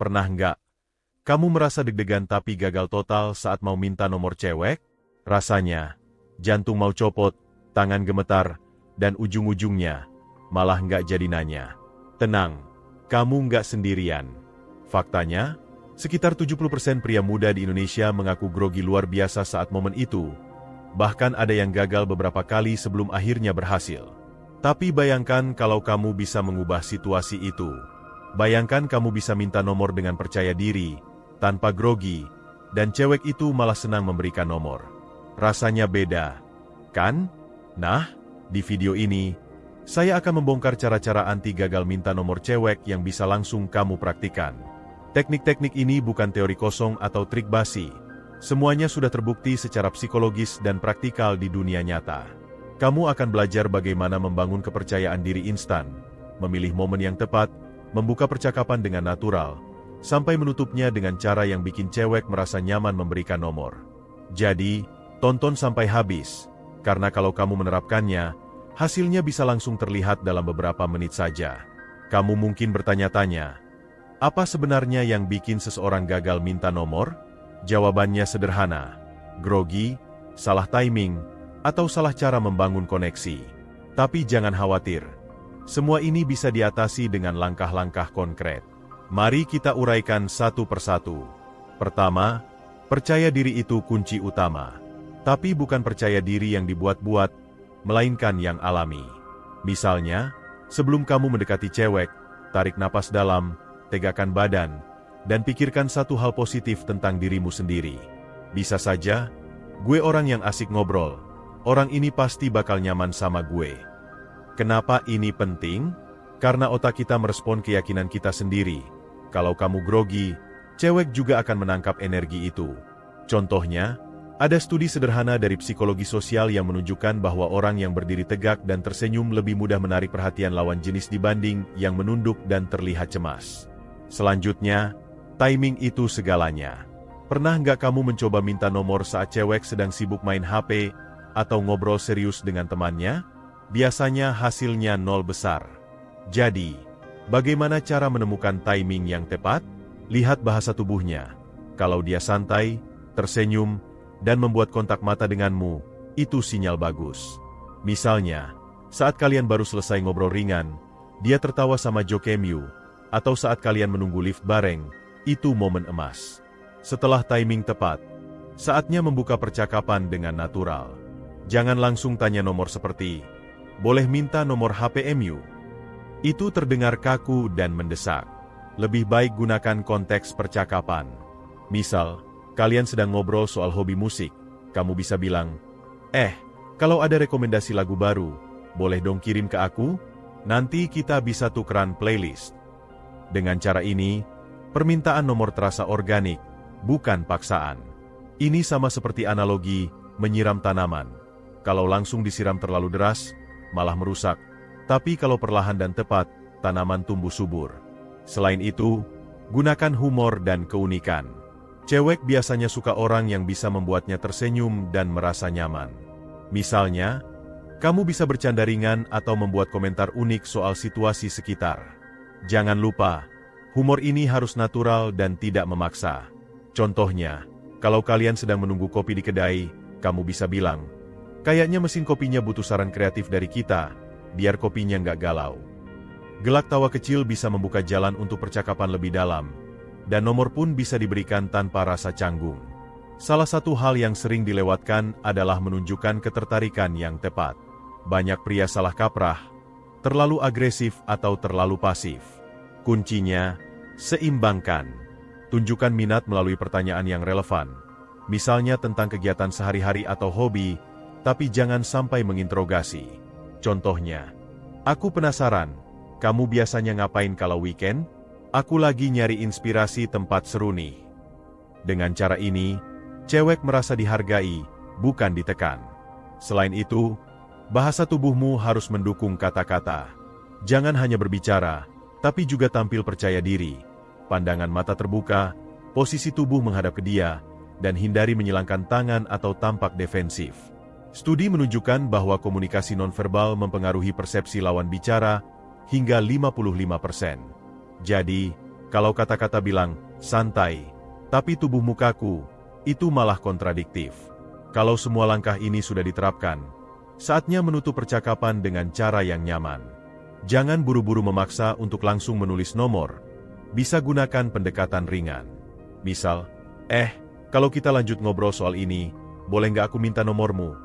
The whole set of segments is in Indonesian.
Pernah nggak? Kamu merasa deg-degan tapi gagal total saat mau minta nomor cewek? Rasanya, jantung mau copot, tangan gemetar, dan ujung-ujungnya, malah nggak jadi nanya. Tenang, kamu nggak sendirian. Faktanya, sekitar 70% pria muda di Indonesia mengaku grogi luar biasa saat momen itu. Bahkan ada yang gagal beberapa kali sebelum akhirnya berhasil. Tapi bayangkan kalau kamu bisa mengubah situasi itu. Bayangkan kamu bisa minta nomor dengan percaya diri, tanpa grogi, dan cewek itu malah senang memberikan nomor. Rasanya beda, kan? Nah, di video ini, saya akan membongkar cara-cara anti gagal minta nomor cewek yang bisa langsung kamu praktikan. Teknik-teknik ini bukan teori kosong atau trik basi. Semuanya sudah terbukti secara psikologis dan praktikal di dunia nyata. Kamu akan belajar bagaimana membangun kepercayaan diri instan, memilih momen yang tepat, membuka percakapan dengan natural, sampai menutupnya dengan cara yang bikin cewek merasa nyaman memberikan nomor. Jadi, tonton sampai habis, karena kalau kamu menerapkannya, hasilnya bisa langsung terlihat dalam beberapa menit saja. Kamu mungkin bertanya-tanya, apa sebenarnya yang bikin seseorang gagal minta nomor? Jawabannya sederhana, grogi, salah timing, atau salah cara membangun koneksi. Tapi jangan khawatir, semua ini bisa diatasi dengan langkah-langkah konkret. Mari kita uraikan satu persatu. Pertama, percaya diri itu kunci utama. Tapi bukan percaya diri yang dibuat-buat, melainkan yang alami. Misalnya, sebelum kamu mendekati cewek, tarik napas dalam, tegakkan badan, dan pikirkan satu hal positif tentang dirimu sendiri. Bisa saja, gue orang yang asik ngobrol, orang ini pasti bakal nyaman sama gue. Kenapa ini penting? Karena otak kita merespon keyakinan kita sendiri. Kalau kamu grogi, cewek juga akan menangkap energi itu. Contohnya, ada studi sederhana dari psikologi sosial yang menunjukkan bahwa orang yang berdiri tegak dan tersenyum lebih mudah menarik perhatian lawan jenis dibanding yang menunduk dan terlihat cemas. Selanjutnya, timing itu segalanya. Pernah nggak kamu mencoba minta nomor saat cewek sedang sibuk main HP atau ngobrol serius dengan temannya? Biasanya hasilnya nol besar. Jadi, bagaimana cara menemukan timing yang tepat? Lihat bahasa tubuhnya. Kalau dia santai, tersenyum, dan membuat kontak mata denganmu, itu sinyal bagus. Misalnya, saat kalian baru selesai ngobrol ringan, dia tertawa sama jokemyu, atau saat kalian menunggu lift bareng, itu momen emas. Setelah timing tepat, saatnya membuka percakapan dengan natural. Jangan langsung tanya nomor seperti, boleh minta nomor HPMU? Itu terdengar kaku dan mendesak. Lebih baik gunakan konteks percakapan. Misal, kalian sedang ngobrol soal hobi musik. Kamu bisa bilang, kalau ada rekomendasi lagu baru, boleh dong kirim ke aku? Nanti kita bisa tukeran playlist. Dengan cara ini, permintaan nomor terasa organik, bukan paksaan. Ini sama seperti analogi menyiram tanaman. Kalau langsung disiram terlalu deras, malah merusak. Tapi kalau perlahan dan tepat, tanaman tumbuh subur. Selain itu, gunakan humor dan keunikan. Cewek biasanya suka orang yang bisa membuatnya tersenyum dan merasa nyaman. Misalnya, kamu bisa bercanda ringan atau membuat komentar unik soal situasi sekitar. Jangan lupa, humor ini harus natural dan tidak memaksa. Contohnya, kalau kalian sedang menunggu kopi di kedai, kamu bisa bilang, kayaknya mesin kopinya butuh saran kreatif dari kita, biar kopinya nggak galau. Gelak tawa kecil bisa membuka jalan untuk percakapan lebih dalam, dan nomor pun bisa diberikan tanpa rasa canggung. Salah satu hal yang sering dilewatkan adalah menunjukkan ketertarikan yang tepat. Banyak pria salah kaprah, terlalu agresif atau terlalu pasif. Kuncinya, seimbangkan. Tunjukkan minat melalui pertanyaan yang relevan. Misalnya tentang kegiatan sehari-hari atau hobi, tapi jangan sampai menginterogasi. Contohnya, aku penasaran, kamu biasanya ngapain kalau weekend? Aku lagi nyari inspirasi tempat seru nih. Dengan cara ini, cewek merasa dihargai, bukan ditekan. Selain itu, bahasa tubuhmu harus mendukung kata-kata. Jangan hanya berbicara, tapi juga tampil percaya diri. Pandangan mata terbuka, posisi tubuh menghadap ke dia, dan hindari menyilangkan tangan atau tampak defensif. Studi menunjukkan bahwa komunikasi nonverbal mempengaruhi persepsi lawan bicara hingga 55%. Jadi, Kalau kata-kata bilang, santai, tapi tubuh mukaku, itu malah kontradiktif. Kalau semua langkah ini sudah diterapkan, saatnya menutup percakapan dengan cara yang nyaman. Jangan buru-buru memaksa untuk langsung menulis nomor. Bisa gunakan pendekatan ringan. Misal, kalau kita lanjut ngobrol soal ini, boleh nggak aku minta nomormu?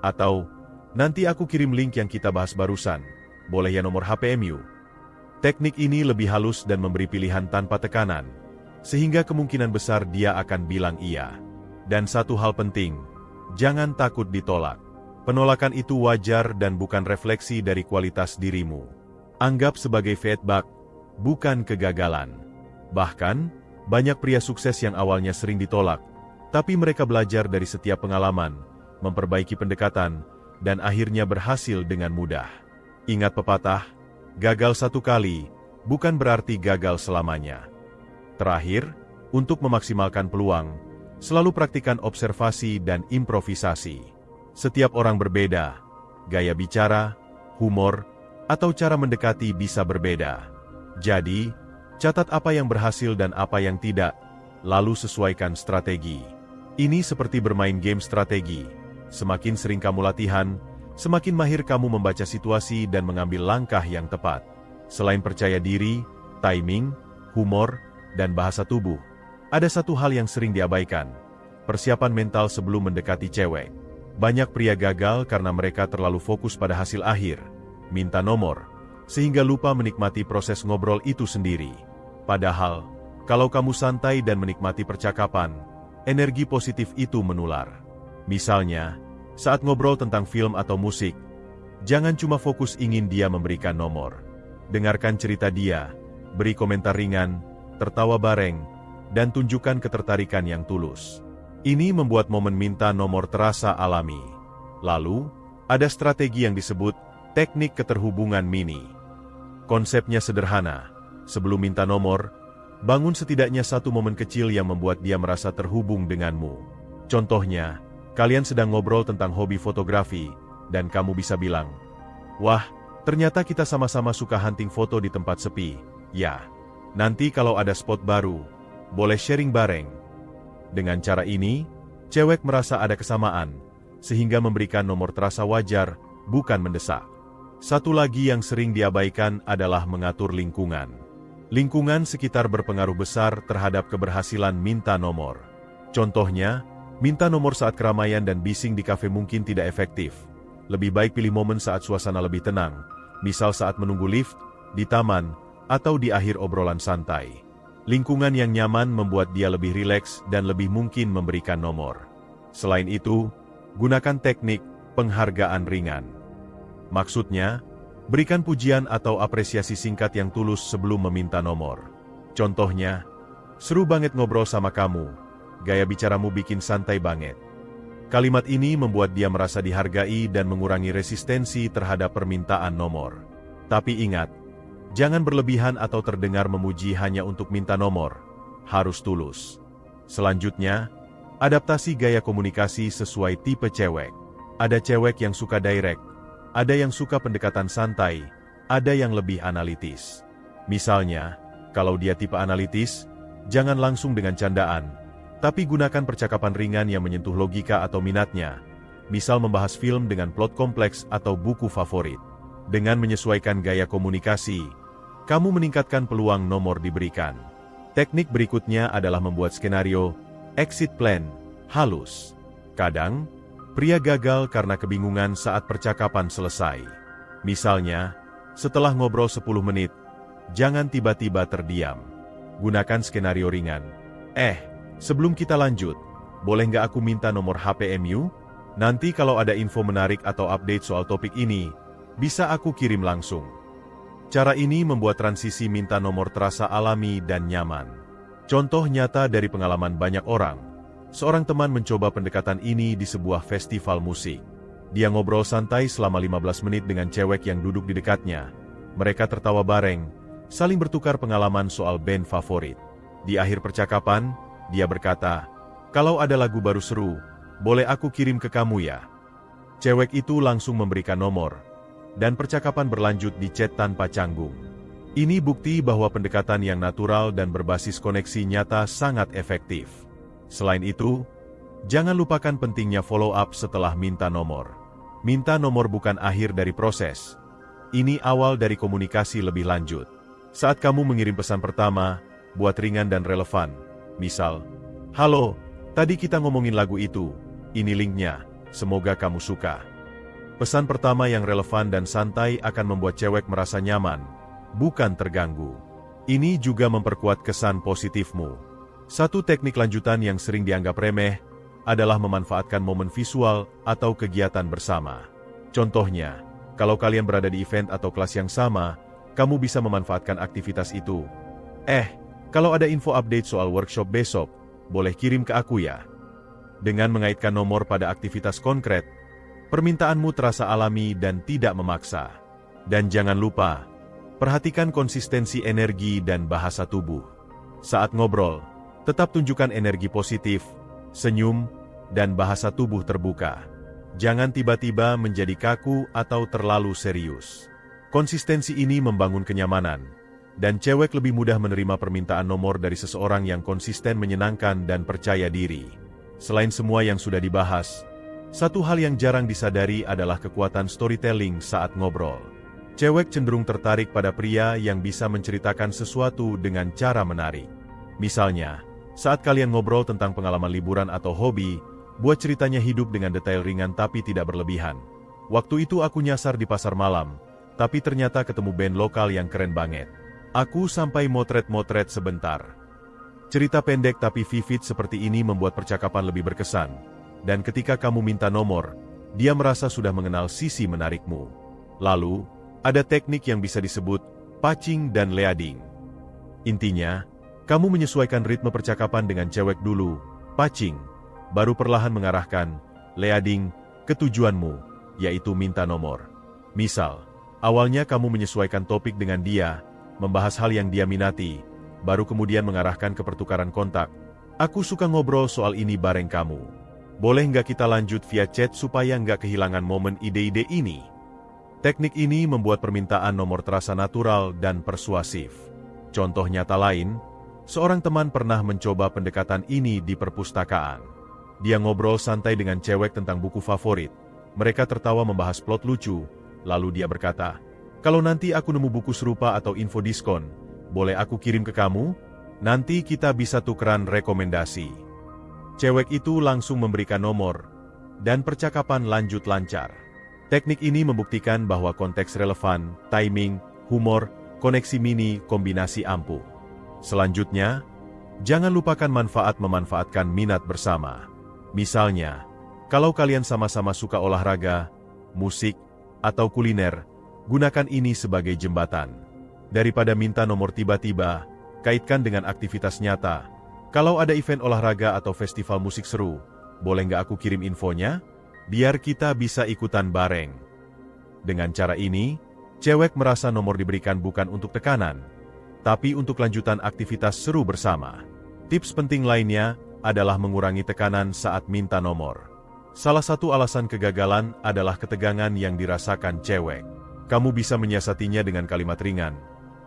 Atau, nanti aku kirim link yang kita bahas barusan, boleh ya nomor HPMU? Teknik ini lebih halus dan memberi pilihan tanpa tekanan, sehingga kemungkinan besar dia akan bilang iya. Dan satu hal penting, jangan takut ditolak. Penolakan itu wajar dan bukan refleksi dari kualitas dirimu. Anggap sebagai feedback, bukan kegagalan. Bahkan, banyak pria sukses yang awalnya sering ditolak, tapi mereka belajar dari setiap pengalaman, memperbaiki pendekatan, dan akhirnya berhasil dengan mudah. Ingat pepatah, gagal satu kali, bukan berarti gagal selamanya. Terakhir, untuk memaksimalkan peluang, selalu praktikkan observasi dan improvisasi. Setiap orang berbeda, gaya bicara, humor, atau cara mendekati bisa berbeda. Jadi, catat apa yang berhasil dan apa yang tidak, lalu sesuaikan strategi. Ini seperti bermain game strategi. Semakin sering kamu latihan, semakin mahir kamu membaca situasi dan mengambil langkah yang tepat. Selain percaya diri, timing, humor, dan bahasa tubuh, ada satu hal yang sering diabaikan, persiapan mental sebelum mendekati cewek. Banyak pria gagal karena mereka terlalu fokus pada hasil akhir, minta nomor, sehingga lupa menikmati proses ngobrol itu sendiri. Padahal, kalau kamu santai dan menikmati percakapan, energi positif itu menular. Misalnya, saat ngobrol tentang film atau musik, jangan cuma fokus ingin dia memberikan nomor. Dengarkan cerita dia, beri komentar ringan, tertawa bareng, dan tunjukkan ketertarikan yang tulus. Ini membuat momen minta nomor terasa alami. Lalu, ada strategi yang disebut teknik keterhubungan mini. Konsepnya sederhana. Sebelum minta nomor, bangun setidaknya satu momen kecil yang membuat dia merasa terhubung denganmu. Contohnya, kalian sedang ngobrol tentang hobi fotografi, dan kamu bisa bilang, "Wah, ternyata kita sama-sama suka hunting foto di tempat sepi. Ya, nanti kalau ada spot baru, boleh sharing bareng." Dengan cara ini, cewek merasa ada kesamaan, sehingga memberikan nomor terasa wajar, bukan mendesak. Satu lagi yang sering diabaikan adalah mengatur lingkungan. Lingkungan sekitar berpengaruh besar terhadap keberhasilan minta nomor. Contohnya, minta nomor saat keramaian dan bising di kafe mungkin tidak efektif. Lebih baik pilih momen saat suasana lebih tenang, misal saat menunggu lift, di taman, atau di akhir obrolan santai. Lingkungan yang nyaman membuat dia lebih rileks dan lebih mungkin memberikan nomor. Selain itu, gunakan teknik penghargaan ringan. Maksudnya, berikan pujian atau apresiasi singkat yang tulus sebelum meminta nomor. Contohnya, "Seru banget ngobrol sama kamu. Gaya bicaramu bikin santai banget." Kalimat ini membuat dia merasa dihargai dan mengurangi resistensi terhadap permintaan nomor. Tapi ingat, jangan berlebihan atau terdengar memuji hanya untuk minta nomor. Harus tulus. Selanjutnya, adaptasi gaya komunikasi sesuai tipe cewek. Ada cewek yang suka direct, ada yang suka pendekatan santai, ada yang lebih analitis. Misalnya, kalau dia tipe analitis, jangan langsung dengan candaan, tapi gunakan percakapan ringan yang menyentuh logika atau minatnya, misal membahas film dengan plot kompleks atau buku favorit. Dengan menyesuaikan gaya komunikasi, kamu meningkatkan peluang nomor diberikan. Teknik berikutnya adalah membuat skenario, exit plan, halus. Kadang, pria gagal karena kebingungan saat percakapan selesai. Misalnya, setelah ngobrol 10 menit, jangan tiba-tiba terdiam. Gunakan skenario ringan. Sebelum kita lanjut, boleh nggak aku minta nomor HPMU? Nanti kalau ada info menarik atau update soal topik ini, bisa aku kirim langsung. Cara ini membuat transisi minta nomor terasa alami dan nyaman. Contoh nyata dari pengalaman banyak orang. Seorang teman mencoba pendekatan ini di sebuah festival musik. Dia ngobrol santai selama 15 menit dengan cewek yang duduk di dekatnya. Mereka tertawa bareng, saling bertukar pengalaman soal band favorit. Di akhir percakapan, dia berkata, "Kalau ada lagu baru seru, boleh aku kirim ke kamu ya?" Cewek itu langsung memberikan nomor, dan percakapan berlanjut di chat tanpa canggung. Ini bukti bahwa pendekatan yang natural dan berbasis koneksi nyata sangat efektif. Selain itu, jangan lupakan pentingnya follow-up setelah minta nomor. Minta nomor bukan akhir dari proses. Ini awal dari komunikasi lebih lanjut. Saat kamu mengirim pesan pertama, buat ringan dan relevan. Misal, "Halo, tadi kita ngomongin lagu itu. Ini linknya, semoga kamu suka." Pesan pertama yang relevan dan santai akan membuat cewek merasa nyaman, bukan terganggu. Ini juga memperkuat kesan positifmu. Satu teknik lanjutan yang sering dianggap remeh adalah memanfaatkan momen visual atau kegiatan bersama. Contohnya, kalau kalian berada di event atau kelas yang sama, kamu bisa memanfaatkan aktivitas itu. Kalau ada info update soal workshop besok, boleh kirim ke aku ya. Dengan mengaitkan nomor pada aktivitas konkret, permintaanmu terasa alami dan tidak memaksa. Dan jangan lupa, perhatikan konsistensi energi dan bahasa tubuh. Saat ngobrol, tetap tunjukkan energi positif, senyum, dan bahasa tubuh terbuka. Jangan tiba-tiba menjadi kaku atau terlalu serius. Konsistensi ini membangun kenyamanan, dan cewek lebih mudah menerima permintaan nomor dari seseorang yang konsisten menyenangkan dan percaya diri. Selain semua yang sudah dibahas, satu hal yang jarang disadari adalah kekuatan storytelling saat ngobrol. Cewek cenderung tertarik pada pria yang bisa menceritakan sesuatu dengan cara menarik. Misalnya, saat kalian ngobrol tentang pengalaman liburan atau hobi, buat ceritanya hidup dengan detail ringan tapi tidak berlebihan. "Waktu itu aku nyasar di pasar malam, tapi ternyata ketemu band lokal yang keren banget. Aku sampai motret-motret sebentar." Cerita pendek tapi vivid seperti ini membuat percakapan lebih berkesan. Dan ketika kamu minta nomor, dia merasa sudah mengenal sisi menarikmu. Lalu, ada teknik yang bisa disebut patching dan leading. Intinya, kamu menyesuaikan ritme percakapan dengan cewek dulu, patching, baru perlahan mengarahkan, leading, ke tujuanmu, yaitu minta nomor. Misal, awalnya kamu menyesuaikan topik dengan dia, membahas hal yang dia minati, baru kemudian mengarahkan ke pertukaran kontak. "Aku suka ngobrol soal ini bareng kamu. Boleh nggak kita lanjut via chat supaya nggak kehilangan momen ide-ide ini?" Teknik ini membuat permintaan nomor terasa natural dan persuasif. Contoh nyata lain, seorang teman pernah mencoba pendekatan ini di perpustakaan. Dia ngobrol santai dengan cewek tentang buku favorit. Mereka tertawa membahas plot lucu, lalu dia berkata, "Kalau nanti aku nemu buku serupa atau info diskon, boleh aku kirim ke kamu? Nanti kita bisa tukeran rekomendasi." Cewek itu langsung memberikan nomor, dan percakapan lanjut lancar. Teknik ini membuktikan bahwa konteks relevan, timing, humor, koneksi mini, kombinasi ampuh. Selanjutnya, jangan lupakan memanfaatkan minat bersama. Misalnya, kalau kalian sama-sama suka olahraga, musik, atau kuliner, gunakan ini sebagai jembatan. Daripada minta nomor tiba-tiba, kaitkan dengan aktivitas nyata. Kalau ada event olahraga atau festival musik seru, boleh nggak aku kirim infonya? Biar kita bisa ikutan bareng. Dengan cara ini, cewek merasa nomor diberikan bukan untuk tekanan, tapi untuk lanjutan aktivitas seru bersama. Tips penting lainnya adalah mengurangi tekanan saat minta nomor. Salah satu alasan kegagalan adalah ketegangan yang dirasakan cewek. Kamu bisa menyiasatinya dengan kalimat ringan.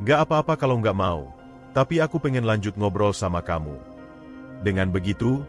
"Nggak apa-apa kalau nggak mau, tapi aku pengen lanjut ngobrol sama kamu." Dengan begitu,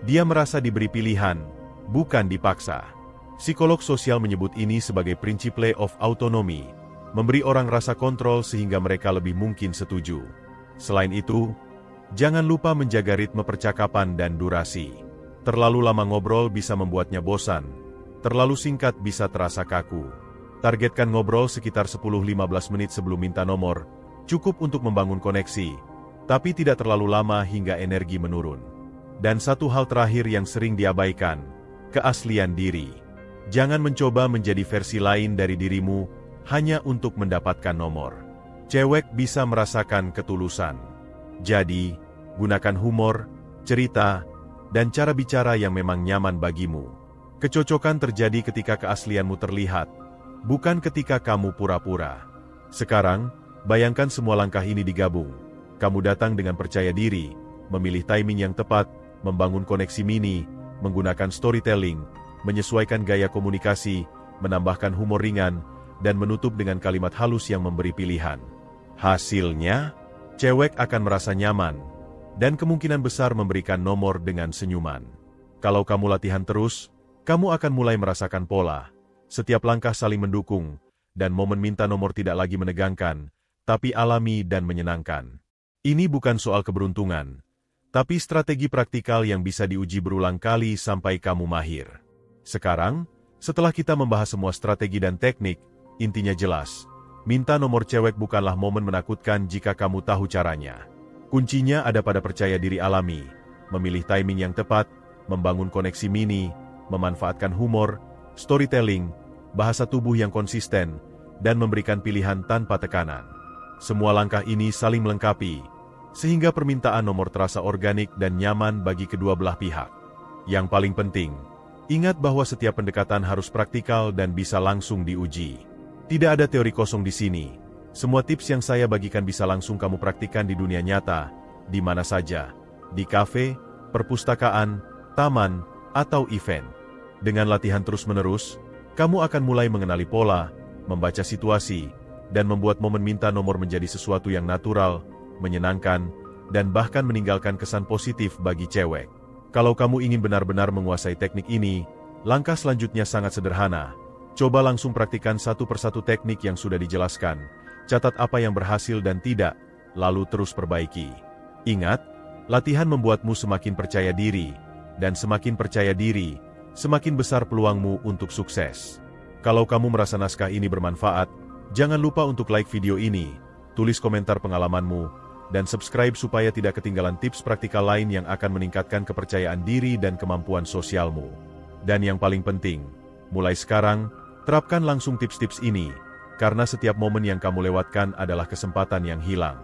dia merasa diberi pilihan, bukan dipaksa. Psikolog sosial menyebut ini sebagai prinsip play of autonomy, memberi orang rasa kontrol sehingga mereka lebih mungkin setuju. Selain itu, jangan lupa menjaga ritme percakapan dan durasi. Terlalu lama ngobrol bisa membuatnya bosan, terlalu singkat bisa terasa kaku. Targetkan ngobrol sekitar 10-15 menit sebelum minta nomor, cukup untuk membangun koneksi, tapi tidak terlalu lama hingga energi menurun. Dan satu hal terakhir yang sering diabaikan, keaslian diri. Jangan mencoba menjadi versi lain dari dirimu hanya untuk mendapatkan nomor. Cewek bisa merasakan ketulusan. Jadi, gunakan humor, cerita, dan cara bicara yang memang nyaman bagimu. Kecocokan terjadi ketika keaslianmu terlihat, bukan ketika kamu pura-pura. Sekarang, bayangkan semua langkah ini digabung. Kamu datang dengan percaya diri, memilih timing yang tepat, membangun koneksi mini, menggunakan storytelling, menyesuaikan gaya komunikasi, menambahkan humor ringan, dan menutup dengan kalimat halus yang memberi pilihan. Hasilnya, cewek akan merasa nyaman, dan kemungkinan besar memberikan nomor dengan senyuman. Kalau kamu latihan terus, kamu akan mulai merasakan pola. Setiap langkah saling mendukung, dan momen minta nomor tidak lagi menegangkan, tapi alami dan menyenangkan. Ini bukan soal keberuntungan, tapi strategi praktikal yang bisa diuji berulang kali sampai kamu mahir. Sekarang, setelah kita membahas semua strategi dan teknik, intinya jelas. Minta nomor cewek bukanlah momen menakutkan jika kamu tahu caranya. Kuncinya ada pada percaya diri alami, memilih timing yang tepat, membangun koneksi mini, memanfaatkan humor, storytelling, bahasa tubuh yang konsisten, dan memberikan pilihan tanpa tekanan. Semua langkah ini saling melengkapi, sehingga permintaan nomor terasa organik dan nyaman bagi kedua belah pihak. Yang paling penting, ingat bahwa setiap pendekatan harus praktikal dan bisa langsung diuji. Tidak ada teori kosong di sini. Semua tips yang saya bagikan bisa langsung kamu praktikkan di dunia nyata, di mana saja, di kafe, perpustakaan, taman, atau event. Dengan latihan terus-menerus, kamu akan mulai mengenali pola, membaca situasi, dan membuat momen minta nomor menjadi sesuatu yang natural, menyenangkan, dan bahkan meninggalkan kesan positif bagi cewek. Kalau kamu ingin benar-benar menguasai teknik ini, langkah selanjutnya sangat sederhana. Coba langsung praktikkan satu persatu teknik yang sudah dijelaskan, catat apa yang berhasil dan tidak, lalu terus perbaiki. Ingat, latihan membuatmu semakin percaya diri, dan semakin percaya diri, semakin besar peluangmu untuk sukses. Kalau kamu merasa naskah ini bermanfaat, jangan lupa untuk like video ini, tulis komentar pengalamanmu, dan subscribe supaya tidak ketinggalan tips praktikal lain yang akan meningkatkan kepercayaan diri dan kemampuan sosialmu. Dan yang paling penting, mulai sekarang, terapkan langsung tips-tips ini, karena setiap momen yang kamu lewatkan adalah kesempatan yang hilang.